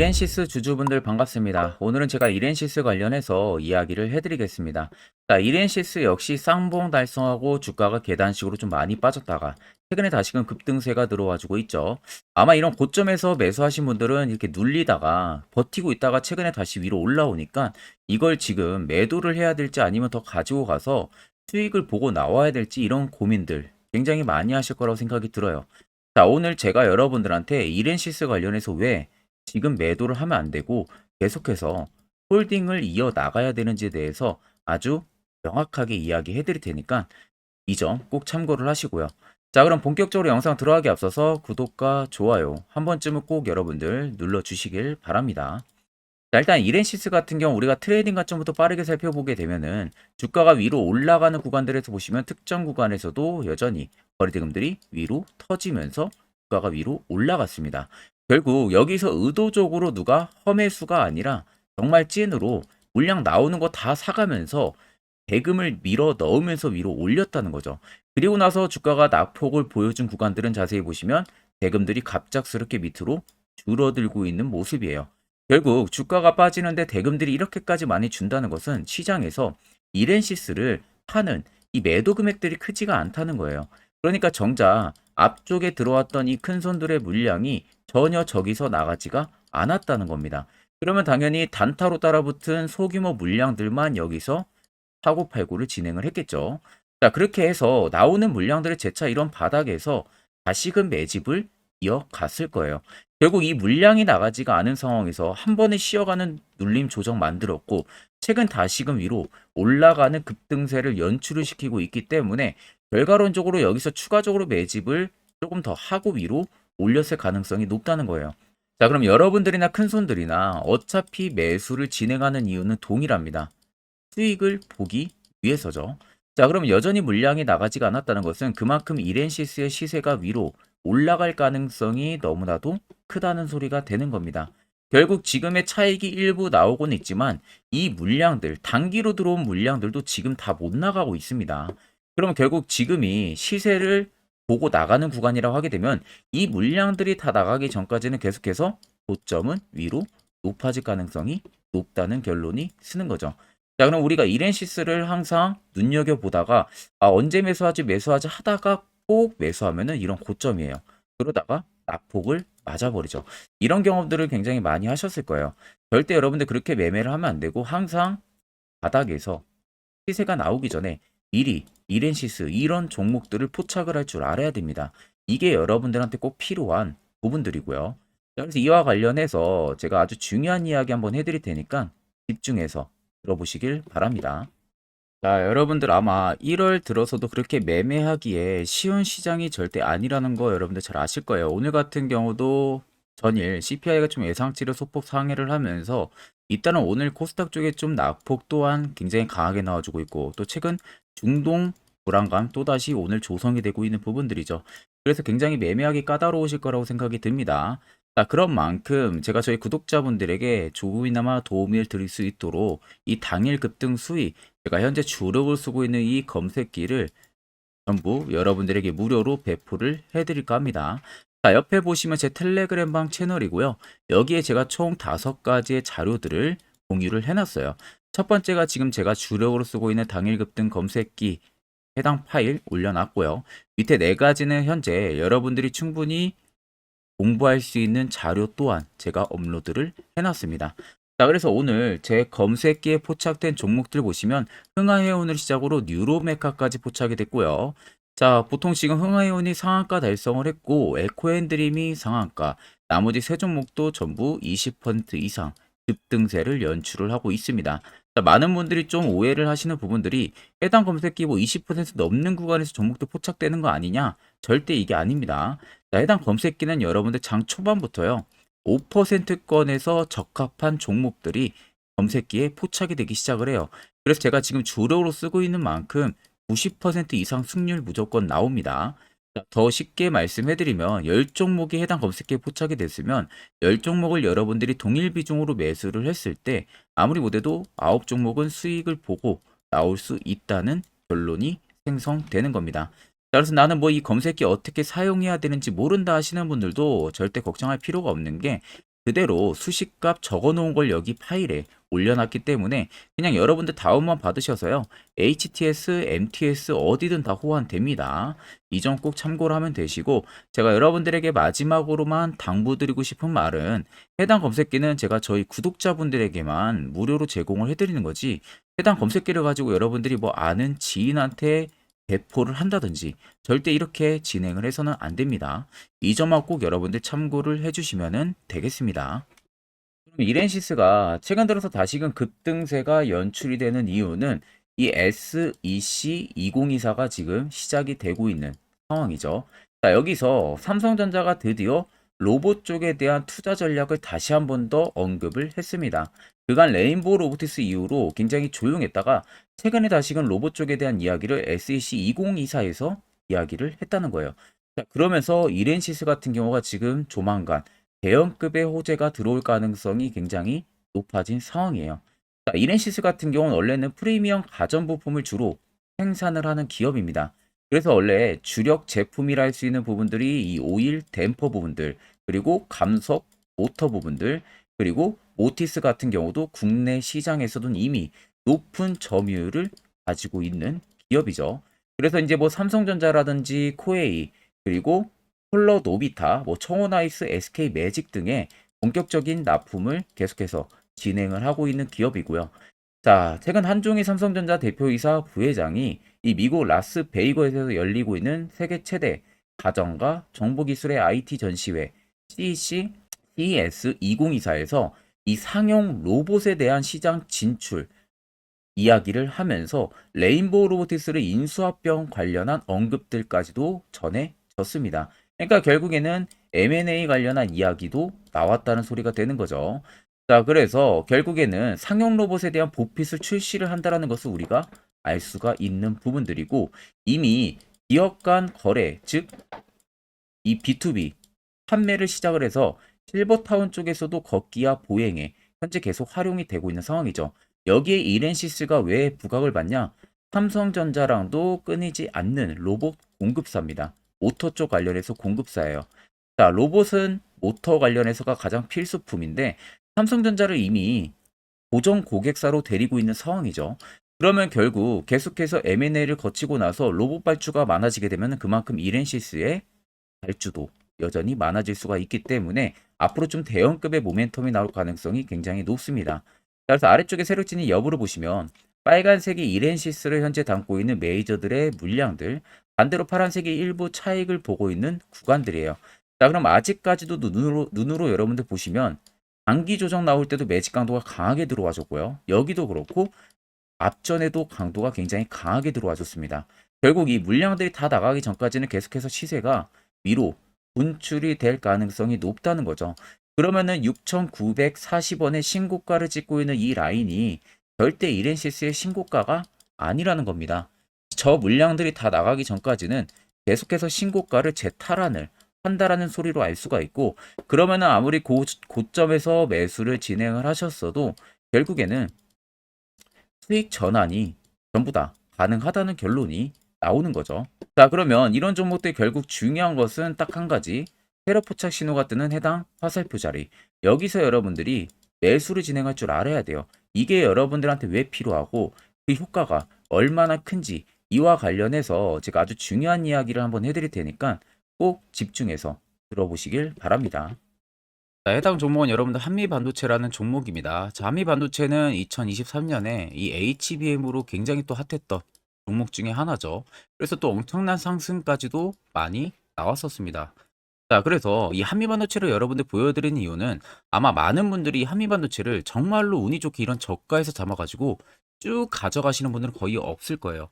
이렌시스 주주분들 반갑습니다. 오늘은 제가 이렌시스 관련해서 이야기를 해드리겠습니다. 자, 이렌시스 역시 쌍봉 달성하고 주가가 계단식으로 좀 많이 빠졌다가 최근에 다시금 급등세가 들어와주고 있죠. 아마 이런 고점에서 매수하신 분들은 이렇게 눌리다가 버티고 있다가 최근에 다시 위로 올라오니까 이걸 지금 매도를 해야 될지 아니면 더 가지고 가서 수익을 보고 나와야 될지 이런 고민들 굉장히 많이 하실 거라고 생각이 들어요. 자, 오늘 제가 여러분들한테 이렌시스 관련해서 왜 지금 매도를 하면 안 되고 계속해서 홀딩을 이어 나가야 되는지에 대해서 아주 명확하게 이야기해 드릴 테니까 이 점 꼭 참고를 하시고요. 자, 그럼 본격적으로 영상 들어가기 앞서서 구독과 좋아요 한 번쯤은 꼭 여러분들 눌러 주시길 바랍니다. 자, 일단 이렌시스 같은 경우 우리가 트레이딩 관점부터 빠르게 살펴보게 되면은 주가가 위로 올라가는 구간들에서 보시면 특정 구간에서도 여전히 거래대금들이 위로 터지면서 주가가 위로 올라갔습니다. 결국 여기서 의도적으로 누가 험해수가 아니라 정말 찐으로 물량 나오는 거 다 사가면서 대금을 밀어 넣으면서 위로 올렸다는 거죠. 그리고 나서 주가가 낙폭을 보여준 구간들은 자세히 보시면 대금들이 갑작스럽게 밑으로 줄어들고 있는 모습이에요. 결국 주가가 빠지는데 대금들이 이렇게까지 많이 준다는 것은 시장에서 이렌시스를 파는 이 매도 금액들이 크지가 않다는 거예요. 그러니까 정작 앞쪽에 들어왔던 이 큰 손들의 물량이 전혀 저기서 나가지가 않았다는 겁니다. 그러면 당연히 단타로 따라붙은 소규모 물량들만 여기서 사고팔고를 진행을 했겠죠. 자, 그렇게 해서 나오는 물량들의 재차 이런 바닥에서 다시금 매집을 이어갔을 거예요. 결국 이 물량이 나가지가 않은 상황에서 한 번에 쉬어가는 눌림 조정 만들었고 최근 다시금 위로 올라가는 급등세를 연출을 시키고 있기 때문에 결과론적으로 여기서 추가적으로 매집을 조금 더 하고 위로 올렸을 가능성이 높다는 거예요. 자, 그럼 여러분들이나 큰손들이나 어차피 매수를 진행하는 이유는 동일합니다. 수익을 보기 위해서죠. 자, 그럼 여전히 물량이 나가지가 않았다는 것은 그만큼 이렌시스의 시세가 위로 올라갈 가능성이 너무나도 크다는 소리가 되는 겁니다. 결국 지금의 차익이 일부 나오고는 있지만 이 물량들, 단기로 들어온 물량들도 지금 다 못 나가고 있습니다. 그러면 결국 지금이 시세를 보고 나가는 구간이라고 하게 되면 이 물량들이 다 나가기 전까지는 계속해서 고점은 위로 높아질 가능성이 높다는 결론이 쓰는 거죠. 자, 그럼 우리가 이렌시스를 항상 눈여겨보다가 언제 매수하지 하다가 꼭 매수하면은 이런 고점이에요. 그러다가 낙폭을 맞아버리죠. 이런 경험들을 굉장히 많이 하셨을 거예요. 절대 여러분들 그렇게 매매를 하면 안 되고 항상 바닥에서 시세가 나오기 전에 미리 이렌시스 이런 종목들을 포착을 할 줄 알아야 됩니다. 이게 여러분들한테 꼭 필요한 부분들이고요. 자, 그래서 이와 관련해서 제가 아주 중요한 이야기 한번 해드릴 테니까 집중해서 들어보시길 바랍니다. 자, 여러분들 아마 1월 들어서도 그렇게 매매하기에 쉬운 시장이 절대 아니라는 거 여러분들 잘 아실 거예요. 오늘 같은 경우도 전일 CPI가 좀 예상치를 소폭 상회를 하면서 일단은 오늘 코스닥 쪽에 좀 낙폭 또한 굉장히 강하게 나와주고 있고 또 최근 중동 불안감 또다시 오늘 조성이 되고 있는 부분들이죠. 그래서 굉장히 매매하기 까다로우실 거라고 생각이 듭니다. 자, 그런 만큼 제가 저희 구독자분들에게 조금이나마 도움을 드릴 수 있도록 이 당일 급등 수익 제가 현재 주력을 쓰고 있는 이 검색기를 전부 여러분들에게 무료로 배포를 해드릴까 합니다. 자, 옆에 보시면 제 텔레그램방 채널이고요. 여기에 제가 총 5가지의 자료들을 공유를 해놨어요. 첫 번째가 지금 제가 주력으로 쓰고 있는 당일 급등 검색기 해당 파일 올려놨고요. 밑에 4가지는 현재 여러분들이 충분히 공부할 수 있는 자료 또한 제가 업로드를 해놨습니다. 자, 그래서 오늘 제 검색기에 포착된 종목들 보시면 흥하해운을 시작으로 뉴로메카까지 포착이 됐고요. 자, 보통 지금 흥하해운이 상한가 달성을 했고 에코앤드림이 상한가, 나머지 세 종목도 전부 20% 이상 급등세를 연출을 하고 있습니다. 자, 많은 분들이 좀 오해를 하시는 부분들이 해당 검색기 뭐 20% 넘는 구간에서 종목도 포착되는 거 아니냐? 절대 이게 아닙니다. 자, 해당 검색기는 여러분들 장 초반부터요. 5%권에서 적합한 종목들이 검색기에 포착이 되기 시작을 해요. 그래서 제가 지금 주력으로 쓰고 있는 만큼 90% 이상 승률 무조건 나옵니다. 자, 더 쉽게 말씀해드리면 10종목이 해당 검색기에 포착이 됐으면 10종목을 여러분들이 동일 비중으로 매수를 했을 때 아무리 못해도 9종목은 수익을 보고 나올 수 있다는 결론이 생성되는 겁니다. 자, 그래서 나는 뭐 이 검색기 어떻게 사용해야 되는지 모른다 하시는 분들도 절대 걱정할 필요가 없는 게 그대로 수식값 적어 놓은 걸 여기 파일에 올려놨기 때문에 그냥 여러분들 다운만 받으셔서요. HTS, MTS 어디든 다 호환됩니다. 이 점 꼭 참고를 하면 되시고 제가 여러분들에게 마지막으로만 당부드리고 싶은 말은 해당 검색기는 제가 저희 구독자분들에게만 무료로 제공을 해드리는 거지 해당 검색기를 가지고 여러분들이 뭐 아는 지인한테 배포를 한다든지 절대 이렇게 진행을 해서는 안 됩니다. 이 점만 꼭 여러분들 참고를 해주시면 되겠습니다. 그럼 이렌시스가 최근 들어서 다시금 급등세가 연출이 되는 이유는 이 SEC2024가 지금 시작이 되고 있는 상황이죠. 자, 여기서 삼성전자가 드디어 로봇 쪽에 대한 투자 전략을 다시 한 번 더 언급을 했습니다. 그간 레인보우 로보티스 이후로 굉장히 조용했다가 최근에 다시금 로봇 쪽에 대한 이야기를 SEC2024에서 이야기를 했다는 거예요. 자, 그러면서 이렌시스 같은 경우가 지금 조만간 대형급의 호재가 들어올 가능성이 굉장히 높아진 상황이에요. 자, 이렌시스 같은 경우는 원래는 프리미엄 가전부품을 주로 생산을 하는 기업입니다. 그래서 원래 주력 제품이라 할 수 있는 부분들이 이 오일 댐퍼 부분들, 그리고 감속 모터 부분들, 그리고 모티스 같은 경우도 국내 시장에서도 이미 높은 점유율을 가지고 있는 기업이죠. 그래서 이제 뭐 삼성전자라든지 코에이, 그리고 폴러 노비타, 뭐 청원아이스, SK 매직 등의 본격적인 납품을 계속해서 진행을 하고 있는 기업이고요. 자, 최근 한종희 삼성전자 대표이사 부회장이 이 미국 라스베이거스에서 열리고 있는 세계 최대 가전과 정보기술의 IT 전시회 CES 2024에서 이 상용 로봇에 대한 시장 진출 이야기를 하면서 레인보우 로보티스를 인수합병 관련한 언급들까지도 전해졌습니다. 그러니까 결국에는 M&A 관련한 이야기도 나왔다는 소리가 되는 거죠. 자, 그래서 결국에는 상용 로봇에 대한 보핏을 출시를 한다라는 것을 우리가 알 수가 있는 부분들이고 이미 기업 간 거래, 즉 이 B2B 판매를 시작을 해서 실버타운 쪽에서도 걷기와 보행에 현재 계속 활용이 되고 있는 상황이죠. 여기에 이렌시스가 왜 부각을 받냐? 삼성전자랑도 끊이지 않는 로봇 공급사입니다. 모터 쪽 관련해서 공급사예요. 자, 로봇은 모터 관련해서가 가장 필수품인데 삼성전자를 이미 고정 고객사로 데리고 있는 상황이죠. 그러면 결국 계속해서 M&A를 거치고 나서 로봇 발주가 많아지게 되면 그만큼 이렌시스의 발주도 여전히 많아질 수가 있기 때문에 앞으로 좀 대형급의 모멘텀이 나올 가능성이 굉장히 높습니다. 그래서 아래쪽에 세력진이 여부를 보시면 빨간색이 이렌시스를 현재 담고 있는 메이저들의 물량들, 반대로 파란색이 일부 차익을 보고 있는 구간들이에요. 자, 그럼 아직까지도 눈으로 여러분들 보시면 단기 조정 나올 때도 매직 강도가 강하게 들어와 줬고요. 여기도 그렇고 앞전에도 강도가 굉장히 강하게 들어와 줬습니다. 결국 이 물량들이 다 나가기 전까지는 계속해서 시세가 위로 분출이 될 가능성이 높다는 거죠. 그러면은 6,940원의 신고가를 찍고 있는 이 라인이 절대 이렌시스의 신고가가 아니라는 겁니다. 저 물량들이 다 나가기 전까지는 계속해서 신고가를 재탈환을 한다라는 소리로 알 수가 있고 그러면은 아무리 고점에서 매수를 진행을 하셨어도 결국에는 수익 전환이 전부 다 가능하다는 결론이 나오는 거죠. 자, 그러면 이런 종목들 결국 중요한 것은 딱 한 가지. 세로 포착 신호가 뜨는 해당 화살표 자리. 여기서 여러분들이 매수를 진행할 줄 알아야 돼요. 이게 여러분들한테 왜 필요하고 그 효과가 얼마나 큰지 이와 관련해서 제가 아주 중요한 이야기를 한번 해드릴 테니까 꼭 집중해서 들어보시길 바랍니다. 자, 해당 종목은 여러분들 한미반도체라는 종목입니다. 자, 한미반도체는 2023년에 이 HBM으로 굉장히 또 핫했던 종목 중에 하나죠. 그래서 또 엄청난 상승까지도 많이 나왔었습니다. 자, 그래서 이 한미반도체를 여러분들 보여드리는 이유는 아마 많은 분들이 한미반도체를 정말로 운이 좋게 이런 저가에서 잡아가지고 쭉 가져가시는 분들은 거의 없을 거예요.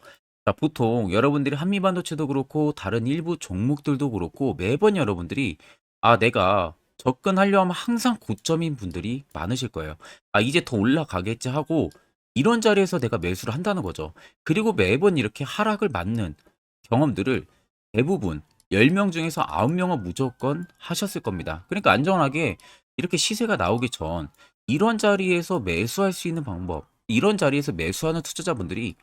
자, 보통 여러분들이 한미반도체도 그렇고 다른 일부 종목들도 그렇고 매번 여러분들이 내가 접근하려 하면 항상 고점인 분들이 많으실 거예요. 이제 더 올라가겠지 하고 이런 자리에서 내가 매수를 한다는 거죠. 그리고 매번 이렇게 하락을 맞는 경험들을 대부분 10명 중에서 9명은 무조건 하셨을 겁니다. 그러니까 안전하게 이렇게 시세가 나오기 전 이런 자리에서 매수할 수 있는 방법, 이런 자리에서 매수하는 투자자분들이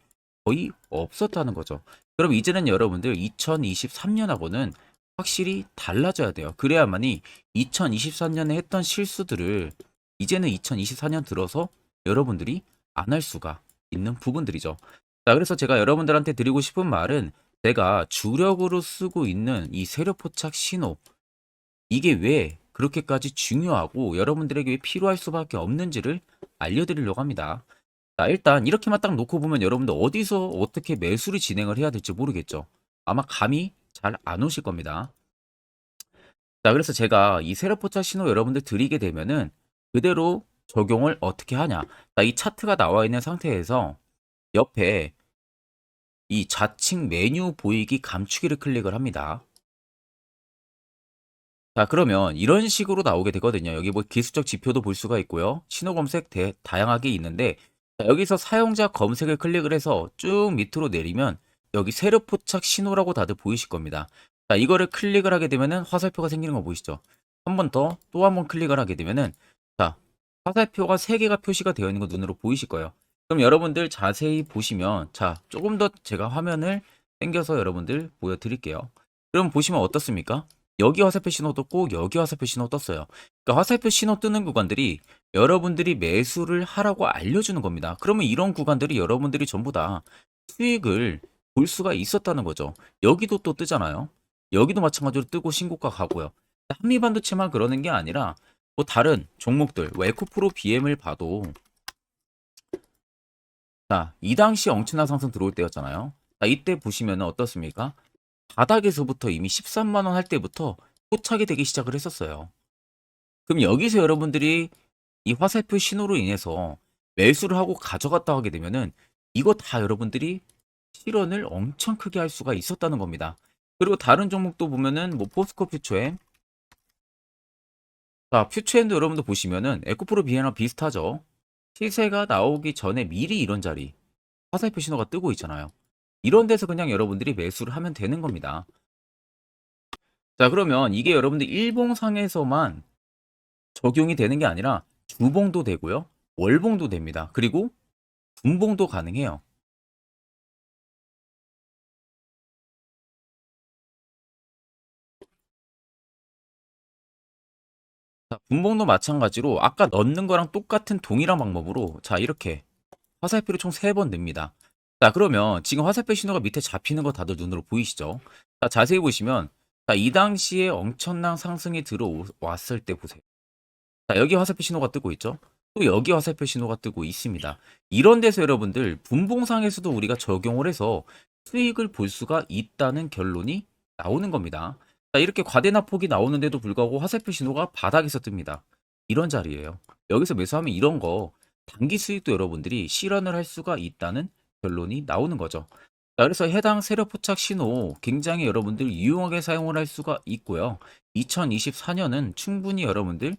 거의 없었다는 거죠. 그럼 이제는 여러분들 2023년하고는 확실히 달라져야 돼요. 그래야만이 2024년에 했던 실수들을 이제는 2024년 들어서 여러분들이 안 할 수가 있는 부분들이죠. 자, 그래서 제가 여러분들한테 드리고 싶은 말은 제가 주력으로 쓰고 있는 이 세력포착 신호, 이게 왜 그렇게까지 중요하고 여러분들에게 왜 필요할 수밖에 없는지를 알려드리려고 합니다. 자, 일단 이렇게만 딱 놓고 보면 여러분들 어디서 어떻게 매수를 진행을 해야 될지 모르겠죠. 아마 감이 잘 안 오실 겁니다. 자, 그래서 제가 이 세력포착 신호 여러분들 드리게 되면은 그대로 적용을 어떻게 하냐. 자, 이 차트가 나와 있는 상태에서 옆에 이 좌측 메뉴 보이기 감추기를 클릭을 합니다. 자, 그러면 이런 식으로 나오게 되거든요. 여기 뭐 기술적 지표도 볼 수가 있고요. 신호 검색 다양하게 있는데, 자, 여기서 사용자 검색을 클릭을 해서 쭉 밑으로 내리면 여기 세력 포착 신호라고 다들 보이실 겁니다. 자, 이거를 클릭을 하게 되면은 화살표가 생기는 거 보이시죠? 한 번 더, 또 한 번 클릭을 하게 되면은, 자, 화살표가 3개가 표시가 되어 있는 거 눈으로 보이실 거예요. 그럼 여러분들 자세히 보시면, 자, 조금 더 제가 화면을 당겨서 여러분들 보여드릴게요. 그럼 보시면 어떻습니까? 여기 화살표 신호 떴고 여기 화살표 신호 떴어요. 그러니까 화살표 신호 뜨는 구간들이 여러분들이 매수를 하라고 알려주는 겁니다. 그러면 이런 구간들이 여러분들이 전부 다 수익을 볼 수가 있었다는 거죠. 여기도 또 뜨잖아요. 여기도 마찬가지로 뜨고 신고가 가고요. 한미반도체만 그러는 게 아니라 뭐 다른 종목들, 뭐 에코프로 BM을 봐도 자, 이 당시 엄청난 상승 들어올 때였잖아요. 자, 이때 보시면 어떻습니까? 바닥에서부터 이미 13만 원 할 때부터 포착이 되기 시작을 했었어요. 그럼 여기서 여러분들이 이 화살표 신호로 인해서 매수를 하고 가져갔다 하게 되면은 이거 다 여러분들이 실현을 엄청 크게 할 수가 있었다는 겁니다. 그리고 다른 종목도 보면은 뭐 포스코 퓨처엠, 자, 퓨처엠도 여러분들 보시면은 에코프로 비에나 비슷하죠. 시세가 나오기 전에 미리 이런 자리 화살표 신호가 뜨고 있잖아요. 이런 데서 그냥 여러분들이 매수를 하면 되는 겁니다. 자, 그러면 이게 여러분들 일봉상에서만 적용이 되는 게 아니라 주봉도 되고요. 월봉도 됩니다. 그리고 분봉도 가능해요. 자, 분봉도 마찬가지로 아까 넣는 거랑 똑같은 동일한 방법으로 자, 이렇게 화살표를 총 3번 냅니다. 자, 그러면 지금 화살표 신호가 밑에 잡히는 거 다들 눈으로 보이시죠? 자, 자세히 보시면 자, 이 당시에 엄청난 상승이 들어왔을 때 보세요. 자, 여기 화살표 신호가 뜨고 있죠? 또 여기 화살표 신호가 뜨고 있습니다. 이런 데서 여러분들 분봉상에서도 우리가 적용을 해서 수익을 볼 수가 있다는 결론이 나오는 겁니다. 자, 이렇게 과대납폭이 나오는데도 불구하고 화살표 신호가 바닥에서 뜹니다. 이런 자리예요. 여기서 매수하면 이런 거 단기 수익도 여러분들이 실현을 할 수가 있다는 결론이 나오는 거죠. 자, 그래서 해당 세력 포착 신호 굉장히 여러분들 유용하게 사용을 할 수가 있고요. 2024년은 충분히 여러분들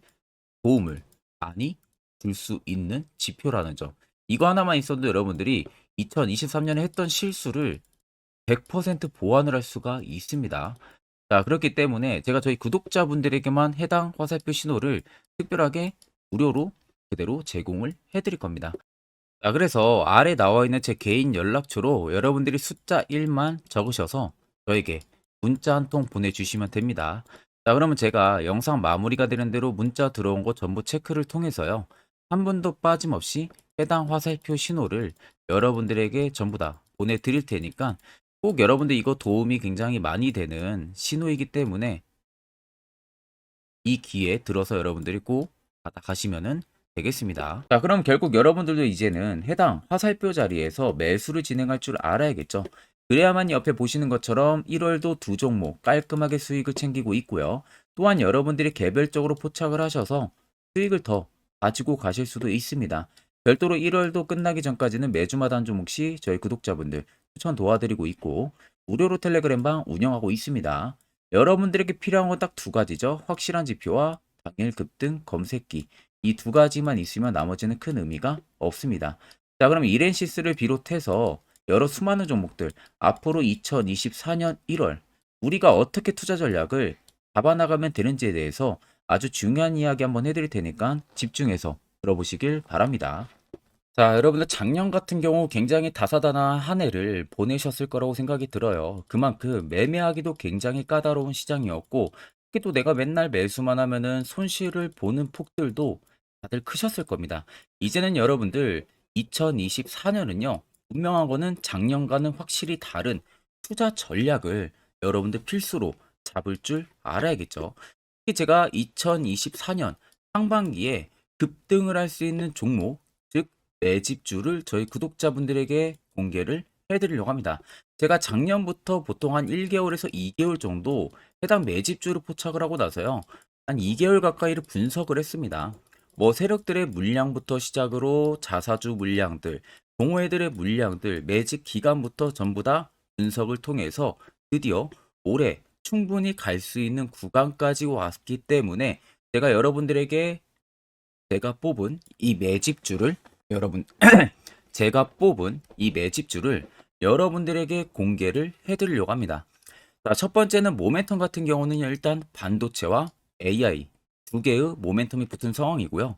도움을 많이 줄 수 있는 지표라는 점. 이거 하나만 있어도 여러분들이 2023년에 했던 실수를 100% 보완을 할 수가 있습니다. 자, 그렇기 때문에 제가 저희 구독자분들에게만 해당 화살표 신호를 특별하게 무료로 그대로 제공을 해드릴 겁니다. 자, 그래서 아래 나와 있는 제 개인 연락처로 여러분들이 숫자 1만 적으셔서 저에게 문자 한 통 보내주시면 됩니다. 자, 그러면 제가 영상 마무리가 되는 대로 문자 들어온 거 전부 체크를 통해서요. 한 분도 빠짐없이 해당 화살표 신호를 여러분들에게 전부 다 보내드릴 테니까 꼭 여러분들 이거 도움이 굉장히 많이 되는 신호이기 때문에 이 기회에 들어서 여러분들이 꼭 받아가시면은 되겠습니다. 자, 그럼 결국 여러분들도 이제는 해당 화살표 자리에서 매수를 진행할 줄 알아야겠죠. 그래야만 옆에 보시는 것처럼 1월도 두 종목 깔끔하게 수익을 챙기고 있고요. 또한 여러분들이 개별적으로 포착을 하셔서 수익을 더 가지고 가실 수도 있습니다. 별도로 1월도 끝나기 전까지는 매주마다 한 종목씩 저희 구독자분들 추천 도와드리고 있고 무료로 텔레그램방 운영하고 있습니다. 여러분들에게 필요한 건 딱 두 가지죠. 확실한 지표와 당일 급등 검색기. 이 두 가지만 있으면 나머지는 큰 의미가 없습니다. 자, 그럼 이렌시스를 비롯해서 여러 수많은 종목들 앞으로 2024년 1월 우리가 어떻게 투자 전략을 잡아나가면 되는지에 대해서 아주 중요한 이야기 한번 해드릴 테니까 집중해서 들어보시길 바랍니다. 자, 여러분들 작년 같은 경우 굉장히 다사다난한 한 해를 보내셨을 거라고 생각이 들어요. 그만큼 매매하기도 굉장히 까다로운 시장이었고, 특히 또 내가 맨날 매수만 하면은 손실을 보는 폭들도 다들 크셨을 겁니다. 이제는 여러분들 2024년은요, 분명한 거는 작년과는 확실히 다른 투자 전략을 여러분들 필수로 잡을 줄 알아야겠죠. 특히 제가 2024년 상반기에 급등을 할 수 있는 종목, 즉 매집주를 저희 구독자분들에게 공개를 해드리려고 합니다. 제가 작년부터 보통 한 1개월에서 2개월 정도 해당 매집주를 포착을 하고 나서요. 한 2개월 가까이를 분석을 했습니다. 뭐 세력들의 물량부터 시작으로 자사주 물량들, 동호회들의 물량들, 매집 기간부터 전부 다 분석을 통해서 드디어 올해 충분히 갈 수 있는 구간까지 왔기 때문에 제가 여러분들에게 제가 뽑은 이 매집주를 여러분 제가 뽑은 이 매집주를 여러분들에게 공개를 해드리려고 합니다. 자, 첫 번째는 모멘텀 같은 경우는 일단 반도체와 AI 두 개의 모멘텀이 붙은 상황이고요.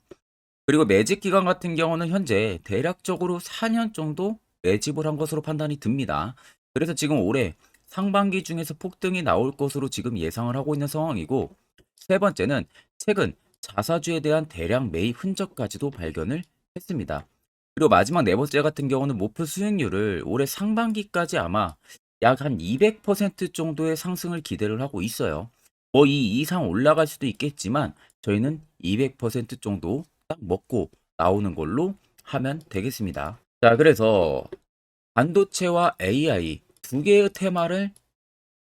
그리고 매집 기간 같은 경우는 현재 대략적으로 4년 정도 매집을 한 것으로 판단이 듭니다. 그래서 지금 올해 상반기 중에서 폭등이 나올 것으로 지금 예상을 하고 있는 상황이고, 세 번째는 최근 자사주에 대한 대량 매입 흔적까지도 발견을 했습니다. 그리고 마지막 네 번째 같은 경우는 목표 수익률을 올해 상반기까지 아마 약 한 200% 정도의 상승을 기대를 하고 있어요. 뭐 이 이상 올라갈 수도 있겠지만 저희는 200% 정도 딱 먹고 나오는 걸로 하면 되겠습니다. 자, 그래서 반도체와 AI 두 개의 테마를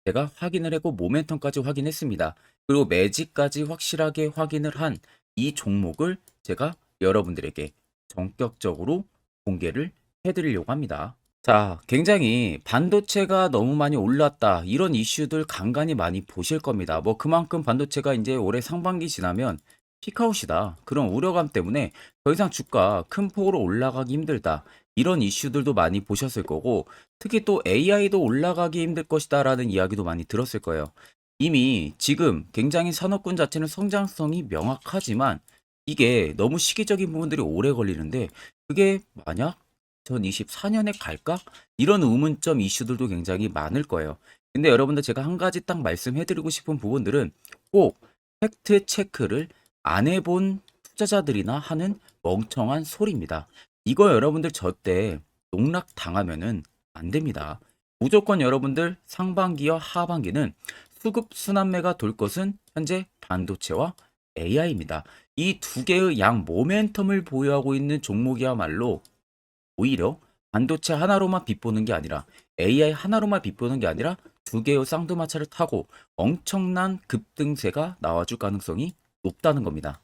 제가 확인을 했고 모멘텀까지 확인했습니다. 그리고 매직까지 확실하게 확인을 한 이 종목을 제가 여러분들에게 전격적으로 공개를 해드리려고 합니다. 자, 굉장히 반도체가 너무 많이 올랐다, 이런 이슈들 간간히 많이 보실 겁니다. 뭐 그만큼 반도체가 이제 올해 상반기 지나면 피크아웃이다, 그런 우려감 때문에 더 이상 주가 큰 폭으로 올라가기 힘들다, 이런 이슈들도 많이 보셨을 거고, 특히 또 AI도 올라가기 힘들 것이다 라는 이야기도 많이 들었을 거예요. 이미 지금 굉장히 산업군 자체는 성장성이 명확하지만 이게 너무 시기적인 부분들이 오래 걸리는데, 그게 만약 2024년에 갈까? 이런 의문점 이슈들도 굉장히 많을 거예요. 근데 여러분들 제가 한 가지 딱 말씀해드리고 싶은 부분들은 꼭 팩트 체크를 안 해본 투자자들이나 하는 멍청한 소리입니다. 이거 여러분들 절대 농락 당하면은 안 됩니다. 무조건 여러분들 상반기와 하반기는 수급 순환매가 돌 것은 현재 반도체와 AI입니다. 이 두 개의 양 모멘텀을 보유하고 있는 종목이야말로 오히려 반도체 하나로만 빗보는 게 아니라 AI 하나로만 빗보는 게 아니라 두 개의 쌍두마차를 타고 엄청난 급등세가 나와줄 가능성이 높다는 겁니다.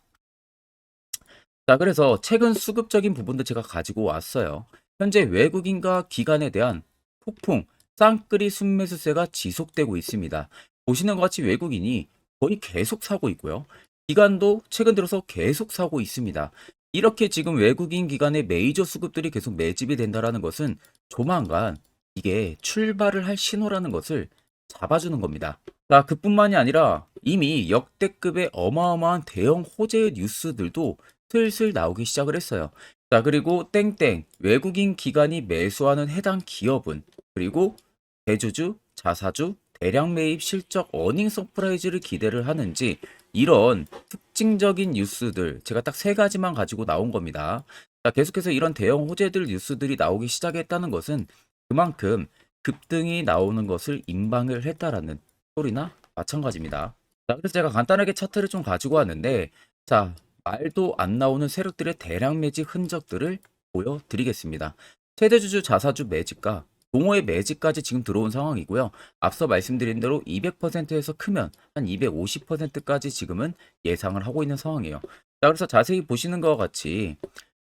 자, 그래서 최근 수급적인 부분도 제가 가지고 왔어요. 현재 외국인과 기관에 대한 폭풍 쌍끌이 순매수세가 지속되고 있습니다. 보시는 것 같이 외국인이 거의 계속 사고 있고요. 기관도 최근 들어서 계속 사고 있습니다. 이렇게 지금 외국인 기관의 메이저 수급들이 계속 매집이 된다는 것은 조만간 이게 출발을 할 신호라는 것을 잡아주는 겁니다. 자, 그뿐만이 아니라 이미 역대급의 어마어마한 대형 호재의 뉴스들도 슬슬 나오기 시작을 했어요. 자, 그리고 땡땡 외국인 기관이 매수하는 해당 기업은, 그리고 대주주, 자사주, 대량 매입 실적 어닝 서프라이즈를 기대를 하는지, 이런 특징적인 뉴스들 제가 딱 세 가지만 가지고 나온 겁니다. 자, 계속해서 이런 대형 호재들 뉴스들이 나오기 시작했다는 것은 그만큼 급등이 나오는 것을 임방을 했다라는 소리나 마찬가지입니다. 자, 그래서 제가 간단하게 차트를 좀 가지고 왔는데, 자, 말도 안 나오는 세력들의 대량 매집 흔적들을 보여드리겠습니다. 최대주주 자사주 매집과 동호회 매집까지 지금 들어온 상황이고요. 앞서 말씀드린 대로 200%에서 크면 한 250%까지 지금은 예상을 하고 있는 상황이에요. 자, 그래서 자세히 보시는 것과 같이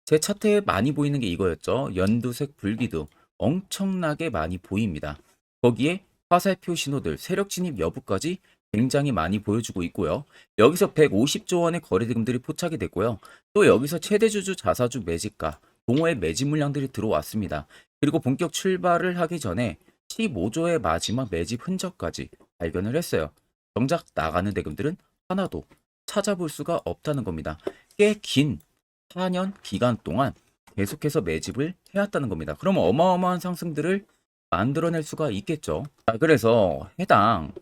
제 차트에 많이 보이는 게 이거였죠. 연두색 불기둥 엄청나게 많이 보입니다. 거기에 화살표 신호들, 세력 진입 여부까지 굉장히 많이 보여주고 있고요. 여기서 150조 원의 거래대금들이 포착이 됐고요. 또 여기서 최대주주 자사주 매집가, 동호회 매집 물량들이 들어왔습니다. 그리고 본격 출발을 하기 전에 15조의 마지막 매집 흔적까지 발견을 했어요. 정작 나가는 대금들은 하나도 찾아볼 수가 없다는 겁니다. 꽤 긴 4년 기간 동안 계속해서 매집을 해왔다는 겁니다. 그러면 어마어마한 상승들을 만들어낼 수가 있겠죠. 자, 그래서 해당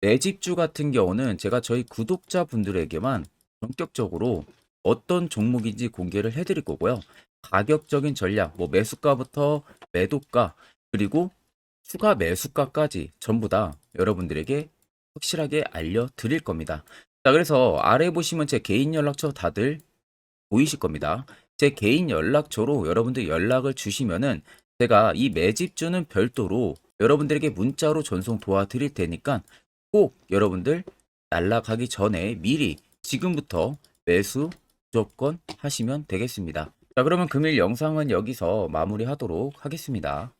매집주 같은 경우는 제가 저희 구독자분들에게만 본격적으로 어떤 종목인지 공개를 해드릴 거고요. 가격적인 전략, 뭐 매수가부터 매도가, 그리고 추가 매수가까지 전부 다 여러분들에게 확실하게 알려드릴 겁니다. 자, 그래서 아래 보시면 제 개인 연락처 다들 보이실 겁니다. 제 개인 연락처로 여러분들 연락을 주시면은 제가 이 매집주는 별도로 여러분들에게 문자로 전송 도와드릴 테니까 꼭 여러분들 날라가기 전에 미리 지금부터 매수 무조건 하시면 되겠습니다. 자, 그러면 금일 영상은 여기서 마무리하도록 하겠습니다.